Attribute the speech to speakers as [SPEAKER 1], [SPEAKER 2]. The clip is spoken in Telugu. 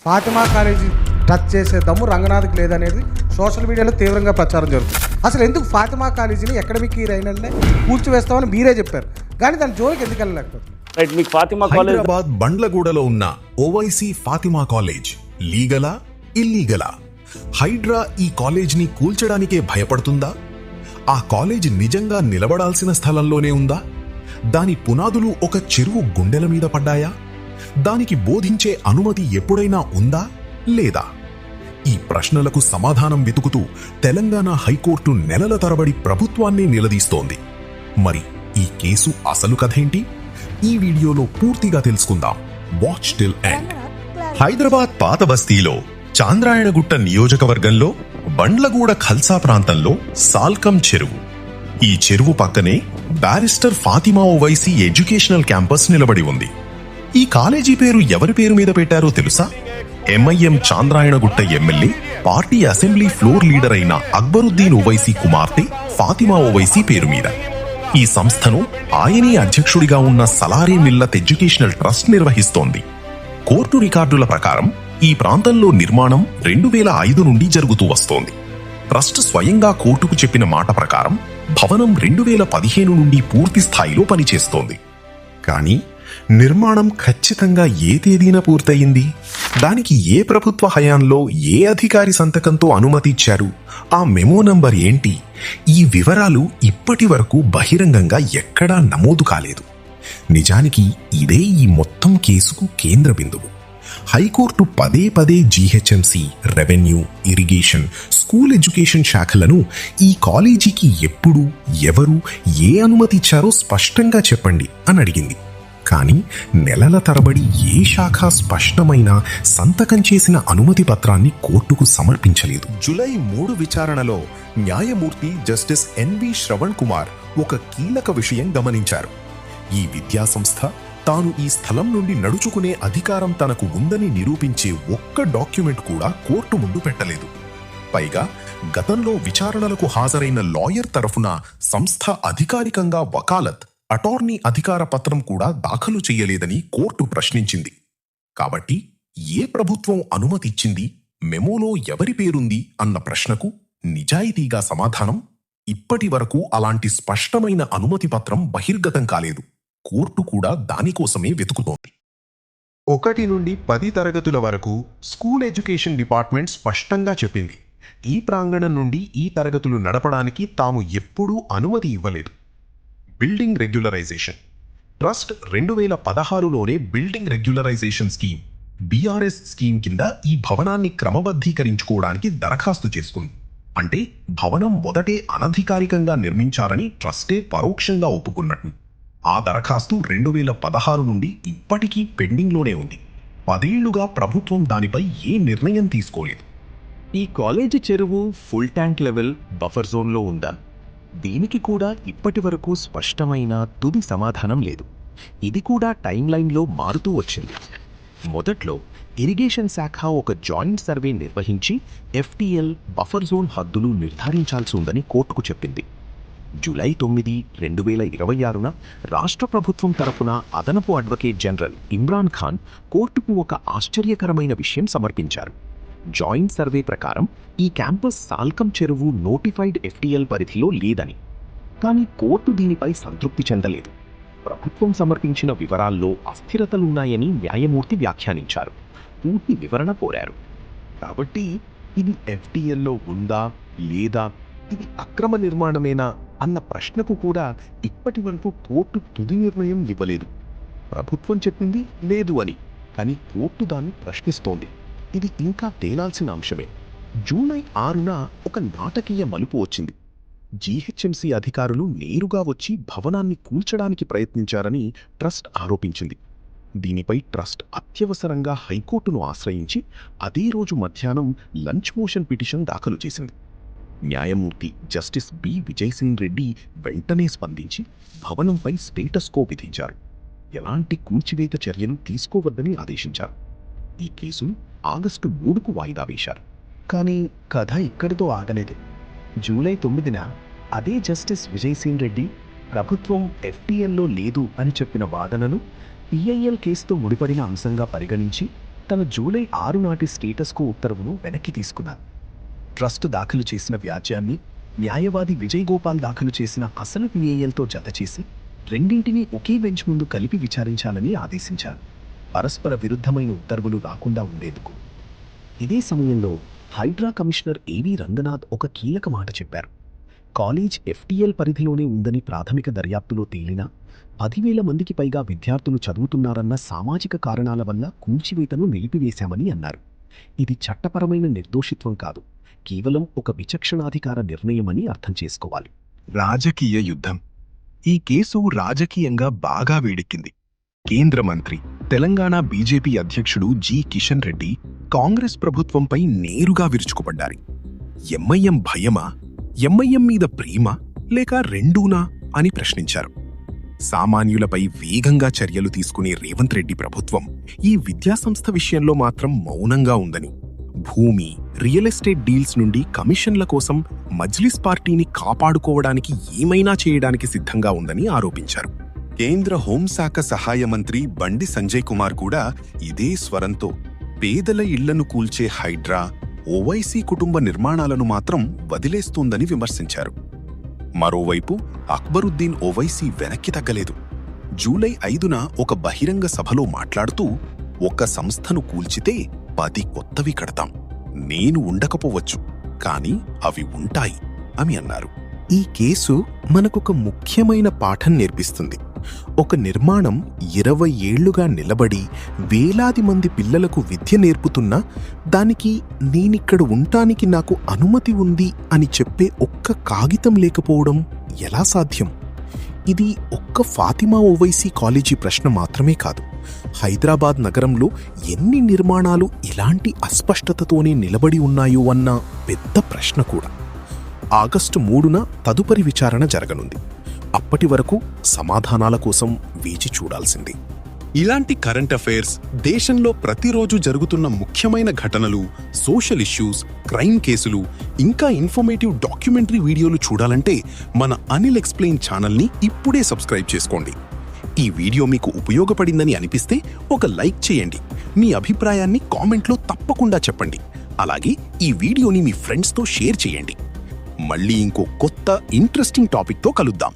[SPEAKER 1] ఫాతిమా కాలేజీ టచ్ చేసే దమ్ము రంగనాథ్కి లేదనేది సోషల్ మీడియాలో తీవ్రంగా ప్రచారం జరుగుతుంది. అసలు ఎందుకు ఫాతిమా కాలేజీని అకాడమిక్ ఇయర్ అయిననే కూల్చివేస్తామని మీరే చెప్పారు, కానీ దాని జోలికి ఎందుకు వెళ్ళలేకపోతుంది?
[SPEAKER 2] రైట్, మీకు ఫాతిమా కాలేజ్
[SPEAKER 3] హైదరాబాద్ బండ్లగూడలో ఉన్న ఓవైసీ ఫాతిమా కాలేజ్ లీగలా ఇల్లీగలా? హైడ్రా ఈ కాలేజ్ని కూల్చడానికే భయపడుతుందా? ఆ కాలేజ్ నిజంగా నిలబడాల్సిన స్థలంలోనే ఉందా? దాని పునాదులు ఒక చెరువు గుండెల మీద పడ్డాయా? దానికి బోధించే అనుమతి ఎప్పుడైనా ఉందా లేదా? ఈ ప్రశ్నలకు సమాధానం వెతుకుతూ తెలంగాణ హైకోర్టు నెలల తరబడి ప్రభుత్వాన్ని నిలదీస్తోంది. మరి ఈ కేసు అసలు కథేంటి? ఈ వీడియోలో పూర్తిగా తెలుసుకుందాం. Watch till end.
[SPEAKER 4] హైదరాబాద్ పాత బస్తీలో చాంద్రాయణగుట్ట నియోజకవర్గంలో బండ్లగూడ ఖల్సా ప్రాంతంలో సాల్కం చెరువు. ఈ చెరువు పక్కనే barrister Fatima Owaisi educational campus నిలబడి ఉంది. ఈ కాలేజీ పేరు ఎవరి పేరు మీద పెట్టారో తెలుసా? MIM Chandrayangutta MLA, party assembly floor leader అయిన అక్బరుద్దీన్ ఓవైసీ కుమార్తె ఫాతిమా ఓవైసీ పేరు మీద. ఈ సంస్థను ఆయనే అధ్యక్షుడిగా ఉన్న సలారే మిల్లత్ ఎడ్యుకేషనల్ ట్రస్ట్ నిర్వహిస్తోంది. కోర్టు రికార్డుల ప్రకారం ఈ ప్రాంతంలో నిర్మాణం 2005 నుండి జరుగుతూ వస్తోంది. ట్రస్ట్ స్వయంగా కోర్టుకు చెప్పిన మాట ప్రకారం భవనం 2015 నుండి పూర్తి స్థాయిలో పనిచేస్తోంది. కానీ నిర్మాణం ఖచ్చితంగా ఏ తేదీన పూర్తయింది? దానికి ఏ ప్రభుత్వ హయాంలో ఏ అధికారి సంతకంతో అనుమతి ఇచ్చారు? ఆ మెమో నంబర్ ఏంటి? ఈ వివరాలు ఇప్పటి వరకు బహిరంగంగా ఎక్కడా నమోదు కాలేదు. నిజానికి ఇదే ఈ మొత్తం కేసుకు కేంద్ర బిందువు. హైకోర్టు పదే పదే GHMC, revenue, irrigation, school education శాఖలను ఈ కాలేజీకి ఎప్పుడు, ఎవరు, ఏ అనుమతి ఇచ్చారో స్పష్టంగా చెప్పండి అని అడిగింది. కానీ నెలల తరబడి ఏ శాఖ స్పష్టమైన సంతకం చేసిన అనుమతి పత్రాన్ని కోర్టుకు సమర్పించలేదు. జూలై 3 విచారణలో న్యాయమూర్తి జస్టిస్ ఎన్వి శ్రవణ్ కుమార్ ఒక కీలక విషయం గమనించారు. ఈ విద్యాసంస్థ తాను ఈ స్థలం నుండి నడుచుకునే అధికారం తనకు ఉందని నిరూపించే ఒక్క డాక్యుమెంట్ కూడా కోర్టు ముందు పెట్టలేదు. పైగా గతంలో విచారణలకు హాజరైన లాయర్ తరఫున సంస్థ అధికారికంగా వకాలత్, అటార్నీ అధికార పత్రం కూడా దాఖలు చేయలేదని కోర్టు ప్రశ్నించింది. కాబట్టి ఏ ప్రభుత్వం అనుమతి ఇచ్చింది, మెమోలో ఎవరి పేరుంది అన్న ప్రశ్నకు నిజాయితీగా సమాధానం ఇప్పటి వరకు అలాంటి స్పష్టమైన అనుమతి పత్రం బహిర్గతం కాలేదు. కోర్టు కూడా దానికోసమే వెతుకుతోంది.
[SPEAKER 3] 1 నుండి 10 తరగతుల వరకు స్కూల్ ఎడ్యుకేషన్ డిపార్ట్మెంట్ స్పష్టంగా చెప్పింది, ఈ ప్రాంగణం నుండి ఈ తరగతులు నడపడానికి తాము ఎప్పుడూ అనుమతి ఇవ్వలేదు. బిల్డింగ్ రెగ్యులరైజేషన్ ట్రస్ట్ 2016లోనే building regularisation scheme, BRS scheme కింద ఈ భవనాన్ని క్రమబద్ధీకరించుకోవడానికి దరఖాస్తు చేసుకుంది. అంటే భవనం మొదటే అనధికారికంగా నిర్మించారని ట్రస్టే పరోక్షంగా ఒప్పుకున్నట్టు. ఆ దరఖాస్తు 2016 నుండి ఇప్పటికీ పెండింగ్లోనే ఉంది. 10 ఏళ్లుగా ప్రభుత్వం దానిపై ఏ నిర్ణయం తీసుకోలేదు.
[SPEAKER 5] ఈ కాలేజీ చెరువు ఫుల్ ట్యాంక్ లెవెల్ బఫర్ జోన్లో ఉందా? దీనికి కూడా ఇప్పటి వరకు స్పష్టమైన తుది సమాధానం లేదు. ఇది కూడా టైం లైన్లో మారుతూ వచ్చింది. మొదట్లో ఇరిగేషన్ శాఖ ఒక జాయింట్ సర్వే నిర్వహించి ఎఫ్టీఎల్ బఫర్ జోన్ హద్దులు నిర్ధారించాల్సి ఉందని కోర్టుకు చెప్పింది. జూలై 9, 2026న రాష్ట్ర ప్రభుత్వం తరఫున అదనపు అడ్వకేట్ జనరల్ ఇమ్రాన్ ఖాన్ కోర్టుకు ఒక ఆశ్చర్యకరమైన విషయం సమర్పించారు. జాయింట్ సర్వే ప్రకారం ఈ క్యాంపస్ సాల్కం చెరువు నోటిఫైడ్ ఎఫ్టీఎల్ పరిధిలో లేదని. కానీ కోర్టు దీనిపై సంతృప్తి చెందలేదు. ప్రభుత్వం సమర్పించిన వివరాల్లో అస్థిరతలున్నాయని న్యాయమూర్తి వ్యాఖ్యానించారు. పూర్తి వివరణ కోరారు. కాబట్టి ఇది ఎఫ్టీఎల్లో ఉందా లేదా, ఇది అక్రమ నిర్మాణమేనా అన్న ప్రశ్నకు కూడా ఇప్పటి వరకు కోర్టు తుది నిర్ణయం ఇవ్వలేదు. ప్రభుత్వం చెప్పింది లేదు అని, కానీ కోర్టు దాన్ని ప్రశ్నిస్తోంది. ఇది ఇంకా తేలాల్సిన అంశమే. జూలై 6న ఒక నాటకీయ మలుపు వచ్చింది. జీహెచ్ఎంసీ అధికారులు నేరుగా వచ్చి భవనాన్ని కూల్చడానికి ప్రయత్నించారని ట్రస్ట్ ఆరోపించింది. దీనిపై ట్రస్ట్ అత్యవసరంగా హైకోర్టును ఆశ్రయించి అదే రోజు మధ్యాహ్నం లంచ్ మోషన్ పిటిషన్ దాఖలు చేసింది. న్యాయమూర్తి జస్టిస్ బి విజయసింగ్ రెడ్డి వెంటనే స్పందించి భవనంపై స్టేటస్ కో విధించారు. ఎలాంటి కూల్చివేత చర్యలు తీసుకోవద్దని ఆదేశించారు. ఈ కేసు ఆగస్టు 3కు వాయిదా వేశారు. కానీ కథ ఇక్కడితో ఆగలేదు. జూలై 9న అదే జస్టిస్ విజయసింగ్ రెడ్డి ప్రభుత్వం ఎఫ్టీఎల్లో లేదు అని చెప్పిన వాదనను పిఐఎల్ కేసుతో ముడిపడిన అంశంగా పరిగణించి తన జూలై 6 నాటి స్టేటస్కో ఉత్తర్వును వెనక్కి తీసుకున్నారు. ట్రస్ట్ దాఖలు చేసిన వ్యాజ్యాన్ని న్యాయవాది విజయ్ గోపాల్ దాఖలు చేసిన అసలు పిఏఎల్తో జతచేసి రెండింటినీ ఒకే బెంచ్ ముందు కలిపి విచారించాలని ఆదేశించారు, పరస్పర విరుద్ధమైన ఉత్తర్వులు రాకుండా ఉండేందుకు. ఇదే సమయంలో హైడ్రా కమిషనర్ ఏవి రంగనాథ్ ఒక కీలక మాట చెప్పారు. కాలేజ్ FTL పరిధిలోనే ఉందని ప్రాథమిక దర్యాప్తులో తేలినా 10,000 మందికి పైగా విద్యార్థులు చదువుతున్నారన్న సామాజిక కారణాల వల్ల కూల్చివేతను నిలిపివేశామని అన్నారు. ఇది చట్టపరమైన నిర్దోషిత్వం కాదు, కేవలం ఒక విచక్షణాధికార నిర్ణయమని అర్థం చేసుకోవాలి.
[SPEAKER 2] రాజకీయ యుద్ధం. ఈ కేసు రాజకీయంగా బాగా వేడెక్కింది. కేంద్ర మంత్రి, తెలంగాణ బీజేపీ అధ్యక్షుడు జి కిషన్ రెడ్డి కాంగ్రెస్ ప్రభుత్వంపై నేరుగా విరుచుకుపడ్డారు. ఎంఐఎం భయమా, ఎంఐఎం మీద ప్రేమ, లేక రెండూనా అని ప్రశ్నించారు. సామాన్యులపై వేగంగా చర్యలు తీసుకునే రేవంత్ రెడ్డి ప్రభుత్వం ఈ విద్యాసంస్థ విషయంలో మాత్రం మౌనంగా ఉందని, భూమి, రియల్ ఎస్టేట్ డీల్స్ నుండి కమిషన్ల కోసం మజ్లిస్ పార్టీని కాపాడుకోవడానికి ఏమైనా చేయడానికి సిద్ధంగా ఉందని ఆరోపించారు.
[SPEAKER 4] కేంద్ర హోంశాఖ సహాయ మంత్రి బండి సంజయ్ కుమార్ కూడా ఇదే స్వరంతో పేదల ఇళ్లను కూల్చే హైడ్రా, ఓవైసీ కుటుంబ నిర్మాణాలను మాత్రం వదిలేస్తోందని విమర్శించారు. మరోవైపు అక్బరుద్దీన్ ఓవైసీ వెనక్కి తగ్గలేదు. జూలై 5న ఒక బహిరంగ సభలో మాట్లాడుతూ, ఒక సంస్థను కూల్చితే 10 కొత్తవి కడతాం, నేను ఉండకపోవచ్చు కానీ అవి ఉంటాయి అని అన్నారు. ఈ కేసు మనకొక ముఖ్యమైన పాఠం నేర్పిస్తుంది. ఒక నిర్మాణం 20 ఏళ్లుగా నిలబడి వేలాది మంది పిల్లలకు విద్య నేర్పుతున్నా దానికి నేనిక్కడ ఉంటానికి నాకు అనుమతి ఉంది అని చెప్పే ఒక్క కాగితం లేకపోవడం ఎలా సాధ్యం? ఇది ఒక్క ఫాతిమా ఓవైసీ కాలేజీ ప్రశ్న మాత్రమే కాదు. హైదరాబాద్ నగరంలో ఎన్ని నిర్మాణాలు ఇలాంటి అస్పష్టతతోనే నిలబడి ఉన్నాయో అన్న పెద్ద ప్రశ్న కూడా. ఆగస్టు 3న తదుపరి విచారణ జరగనుంది. అప్పటి వరకు సమాధానాల కోసం వేచి చూడాల్సింది.
[SPEAKER 3] ఇలాంటి కరెంట్ అఫైర్స్, దేశంలో ప్రతిరోజు జరుగుతున్న ముఖ్యమైన ఘటనలు, సోషల్ ఇష్యూస్, క్రైమ్ కేసులు, ఇంకా ఇన్ఫర్మేటివ్ డాక్యుమెంటరీ వీడియోలు చూడాలంటే మన అనిల్ ఎక్స్ప్లెయిన్ ఛానల్ని ఇప్పుడే సబ్స్క్రైబ్ చేసుకోండి. ఈ వీడియో మీకు ఉపయోగపడిందని అనిపిస్తే ఒక లైక్ చేయండి. మీ అభిప్రాయాన్ని కామెంట్లో తప్పకుండా చెప్పండి. అలాగే ఈ వీడియోని మీ ఫ్రెండ్స్తో షేర్ చేయండి. మళ్ళీ ఇంకో కొత్త ఇంట్రెస్టింగ్ టాపిక్తో కలుద్దాం.